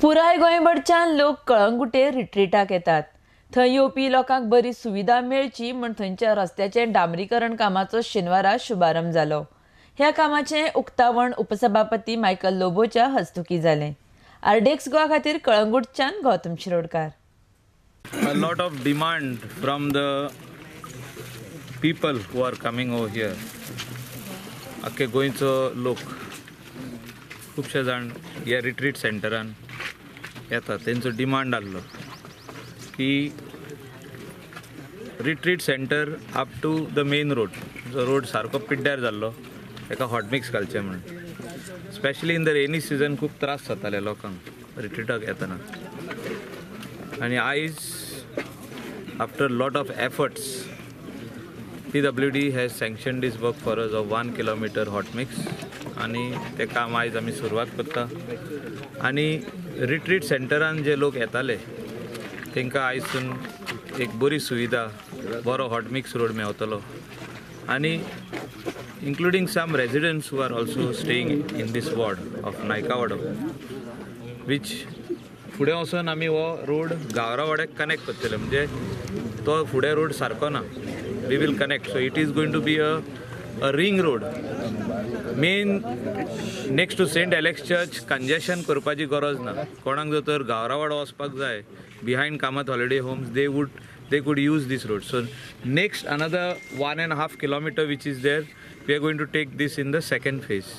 पुराय गोंयभरच्यान लोक कळंगुटे रिट्रीटाक येतात. थंय येवपी लोकांक बरी सुविधा मेळची म्हण थंयच्या रस्त्याचे डांबरीकरण कामाचो शेनवारा शुभारंभ जालो. ह्या कामाचें उक्तावण उपसभापती मायकल लोबोच्या हस्तुकीं जालें. आरडेक्स गोवा खातीर कळंगुटच्यान Gautam Shirodkar. A lot of demand from the people who are coming over here. आख्खे गोंयचो लोक खुबशे जाण ह्या रिट्रीट सेंटरान येतात. तेंचो डिमांड आसलो की retreat centre up to the main road, जो रोड सारको पिड्ड्यार जाल्लो ताका हॉट मिक्स घालचें म्हणून. Specially in the rainy season खूब त्रास जाताले लोकांक रिट्रीटाक येतना. आणि आयज after lot of efforts PWD has sanctioned this work for us of 1 kilometer hot mix आणि ते काम आयज आमी सुरवात करता. आणि रिट्रीट सेंटरान जे लोक येताले तांकां आयजसून एक बरी सुविधा, बरो हॉट मिक्स रोड मेवतलो. आणि including some residents who are also staying in this ward of Naikawado, वीच फुडें वचून आमी हो रोड गावरावाड्याक कनेक्ट करतले. म्हणजे तो फुडें रोड सारको ना, we will connect, so it is going to be a ring road. Main next to St. Alex Church congestion करपाची गरज ना. कोणाक जर तर गावरावाडो वचपाक जाय behind Kamat holiday homes, they could use this road. So next another 1.5 kilometer which is there, we are going to take this in the second phase.